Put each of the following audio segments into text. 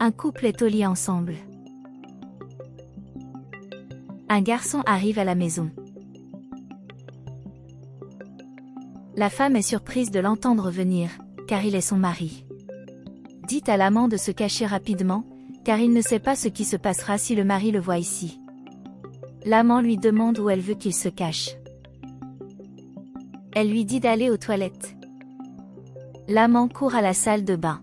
Un couple est au lit ensemble. Un garçon arrive à la maison. La femme est surprise de l'entendre venir, car il est son mari. Dit à l'amant de se cacher rapidement, car il ne sait pas ce qui se passera si le mari le voit ici. L'amant lui demande où elle veut qu'il se cache. Elle lui dit d'aller aux toilettes. L'amant court à la salle de bain.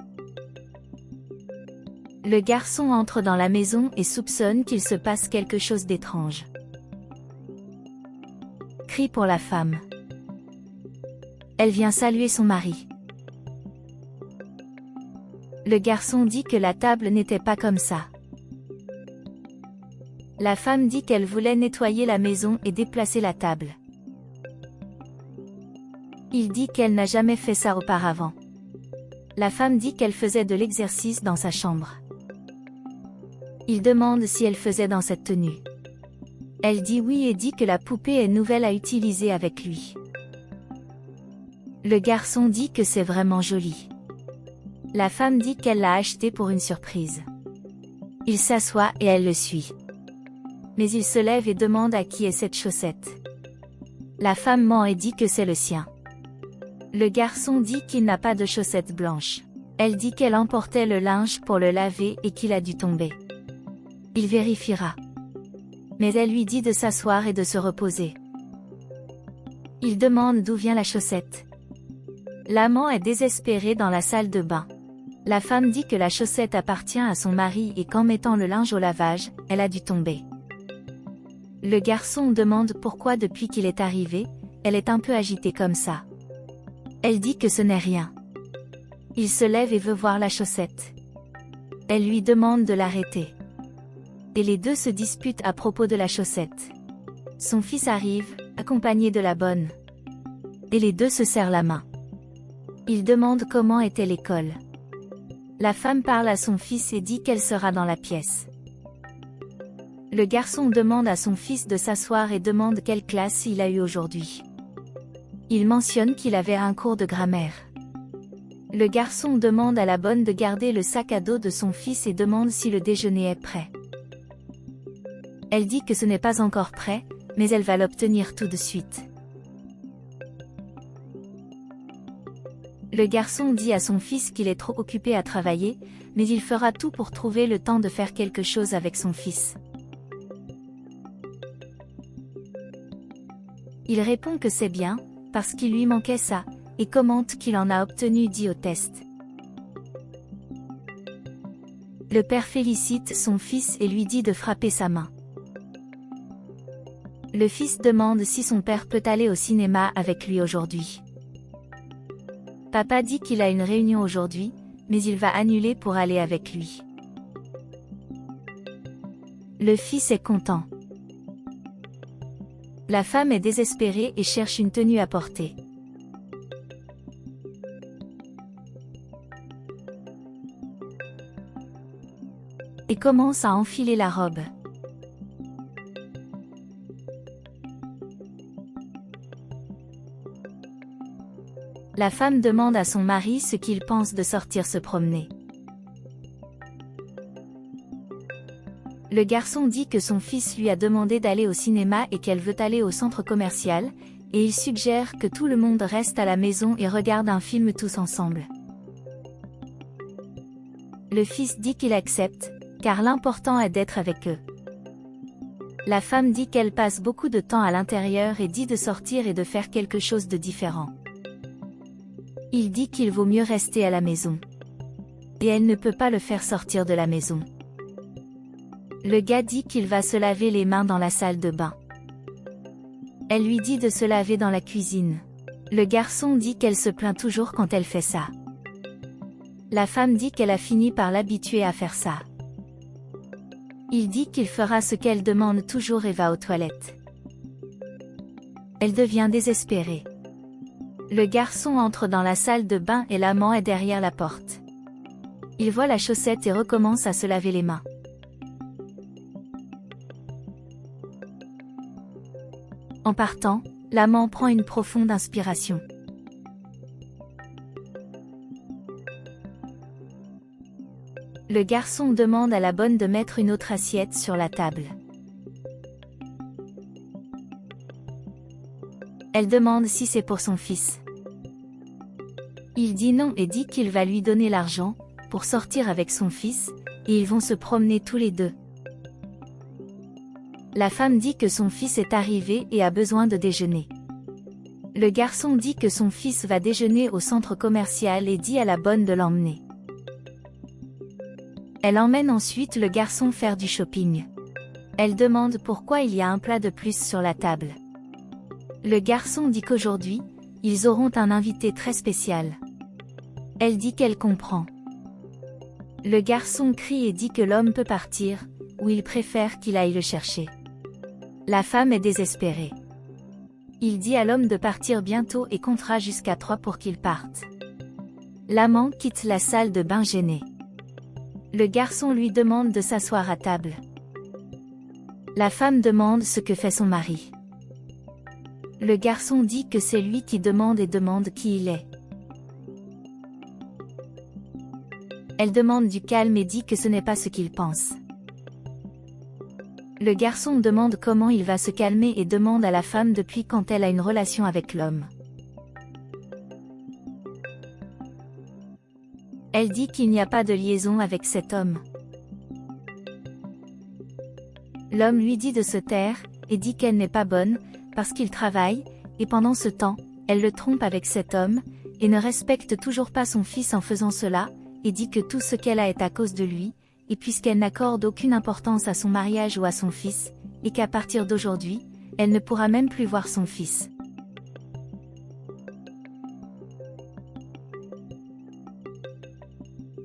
Le garçon entre dans la maison et soupçonne qu'il se passe quelque chose d'étrange. Crie pour la femme. Elle vient saluer son mari. Le garçon dit que la table n'était pas comme ça. La femme dit qu'elle voulait nettoyer la maison et déplacer la table. Il dit qu'elle n'a jamais fait ça auparavant. La femme dit qu'elle faisait de l'exercice dans sa chambre. Il demande si elle faisait dans cette tenue. Elle dit oui et dit que la poupée est nouvelle à utiliser avec lui. Le garçon dit que c'est vraiment joli. La femme dit qu'elle l'a acheté pour une surprise. Il s'assoit et elle le suit. Mais il se lève et demande à qui est cette chaussette. La femme ment et dit que c'est le sien. Le garçon dit qu'il n'a pas de chaussettes blanches. Elle dit qu'elle emportait le linge pour le laver et qu'il a dû tomber. Il vérifiera. Mais elle lui dit de s'asseoir et de se reposer. Il demande d'où vient la chaussette. L'amant est désespéré dans la salle de bain. La femme dit que la chaussette appartient à son mari et qu'en mettant le linge au lavage, elle a dû tomber. Le garçon demande pourquoi depuis qu'il est arrivé, elle est un peu agitée comme ça. Elle dit que ce n'est rien. Il se lève et veut voir la chaussette. Elle lui demande de l'arrêter. Et les deux se disputent à propos de la chaussette. Son fils arrive, accompagné de la bonne. Et les deux se serrent la main. Il demande comment était l'école. La femme parle à son fils et dit qu'elle sera dans la pièce. Le garçon demande à son fils de s'asseoir et demande quelle classe il a eu aujourd'hui. Il mentionne qu'il avait un cours de grammaire. Le garçon demande à la bonne de garder le sac à dos de son fils et demande si le déjeuner est prêt. Elle dit que ce n'est pas encore prêt, mais elle va l'obtenir tout de suite. Le garçon dit à son fils qu'il est trop occupé à travailler, mais il fera tout pour trouver le temps de faire quelque chose avec son fils. Il répond que c'est bien, parce qu'il lui manquait ça, et commente qu'il en a obtenu 10 au test. Le père félicite son fils et lui dit de frapper sa main. Le fils demande si son père peut aller au cinéma avec lui aujourd'hui. Papa dit qu'il a une réunion aujourd'hui, mais il va annuler pour aller avec lui. Le fils est content. La femme est désespérée et cherche une tenue à porter. Et commence à enfiler la robe. La femme demande à son mari ce qu'il pense de sortir se promener. Le garçon dit que son fils lui a demandé d'aller au cinéma et qu'elle veut aller au centre commercial, et il suggère que tout le monde reste à la maison et regarde un film tous ensemble. Le fils dit qu'il accepte, car l'important est d'être avec eux. La femme dit qu'elle passe beaucoup de temps à l'intérieur et dit de sortir et de faire quelque chose de différent. Il dit qu'il vaut mieux rester à la maison. Et elle ne peut pas le faire sortir de la maison. Le gars dit qu'il va se laver les mains dans la salle de bain. Elle lui dit de se laver dans la cuisine. Le garçon dit qu'elle se plaint toujours quand elle fait ça. La femme dit qu'elle a fini par l'habituer à faire ça. Il dit qu'il fera ce qu'elle demande toujours et va aux toilettes. Elle devient désespérée. Le garçon entre dans la salle de bain et l'amant est derrière la porte. Il voit la chaussette et recommence à se laver les mains. En partant, l'amant prend une profonde inspiration. Le garçon demande à la bonne de mettre une autre assiette sur la table. Elle demande si c'est pour son fils. Il dit non et dit qu'il va lui donner l'argent pour sortir avec son fils, et ils vont se promener tous les deux. La femme dit que son fils est arrivé et a besoin de déjeuner. Le garçon dit que son fils va déjeuner au centre commercial et dit à la bonne de l'emmener. Elle emmène ensuite le garçon faire du shopping. Elle demande pourquoi il y a un plat de plus sur la table. Le garçon dit qu'aujourd'hui, ils auront un invité très spécial. Elle dit qu'elle comprend. Le garçon crie et dit que l'homme peut partir, ou il préfère qu'il aille le chercher. La femme est désespérée. Il dit à l'homme de partir bientôt et comptera jusqu'à 3 pour qu'il parte. L'amant quitte la salle de bain gêné. Le garçon lui demande de s'asseoir à table. La femme demande ce que fait son mari. Le garçon dit que c'est lui qui demande et demande qui il est. Elle demande du calme et dit que ce n'est pas ce qu'il pense. Le garçon demande comment il va se calmer et demande à la femme depuis quand elle a une relation avec l'homme. Elle dit qu'il n'y a pas de liaison avec cet homme. L'homme lui dit de se taire, et dit qu'elle n'est pas bonne, parce qu'il travaille, et pendant ce temps, elle le trompe avec cet homme, et ne respecte toujours pas son fils en faisant cela, et dit que tout ce qu'elle a est à cause de lui, et puisqu'elle n'accorde aucune importance à son mariage ou à son fils, et qu'à partir d'aujourd'hui, elle ne pourra même plus voir son fils.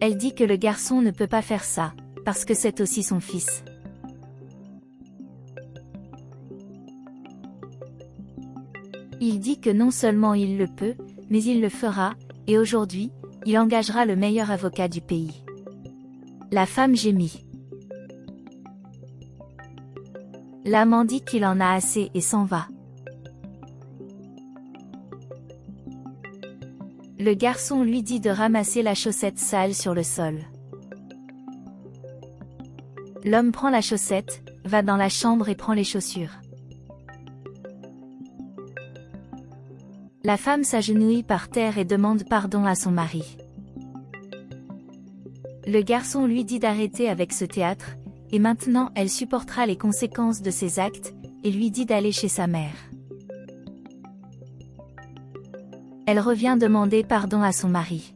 Elle dit que le garçon ne peut pas faire ça, parce que c'est aussi son fils. Il dit que non seulement il le peut, mais il le fera, et aujourd'hui, il engagera le meilleur avocat du pays. La femme gémit. L'amant dit qu'il en a assez et s'en va. Le garçon lui dit de ramasser la chaussette sale sur le sol. L'homme prend la chaussette, va dans la chambre et prend les chaussures. La femme s'agenouille par terre et demande pardon à son mari. Le garçon lui dit d'arrêter avec ce théâtre, et maintenant elle supportera les conséquences de ses actes, et lui dit d'aller chez sa mère. Elle revient demander pardon à son mari.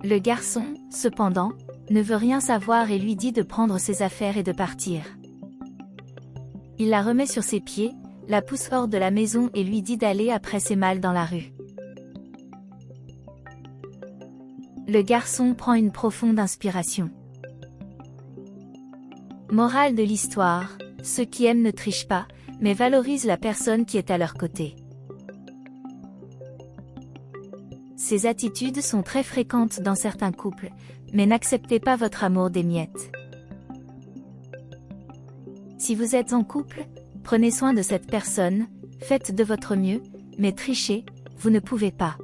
Le garçon, cependant, ne veut rien savoir et lui dit de prendre ses affaires et de partir. Il la remet sur ses pieds, la pousse hors de la maison et lui dit d'aller après ses malles dans la rue. Le garçon prend une profonde inspiration. Morale de l'histoire, ceux qui aiment ne trichent pas, mais valorisent la personne qui est à leur côté. Ces attitudes sont très fréquentes dans certains couples, mais n'acceptez pas votre amour des miettes. Si vous êtes en couple, prenez soin de cette personne, faites de votre mieux, mais trichez, vous ne pouvez pas.